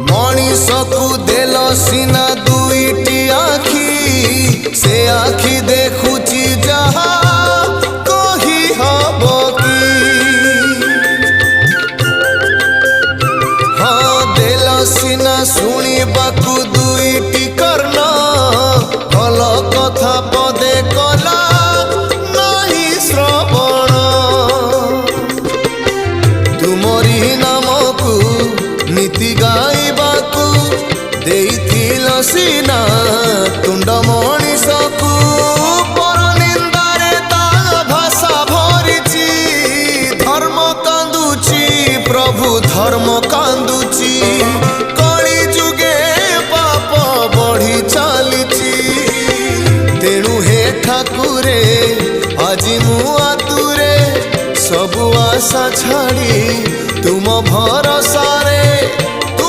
मनीष को देल सीना दुईटी आखि से आखि देखुची जहा कही हब कि हाँ देल सीना शुणिबाकू दुईटी कर्ण भल कथा पदे कला नहीं श्रवण तुमरी नामकू नीति गाइबाकू देइथिल सीना तुंड मनीषकू पर निंदारे ता भाषा भरिची धर्म कांदुची प्रभु धर्म कांदुची कली जुगे पाप बढ़ी चलीची तेणु हे ठाकुरे आजी मु आतुरे सबु आशा छाड़ी तुम भर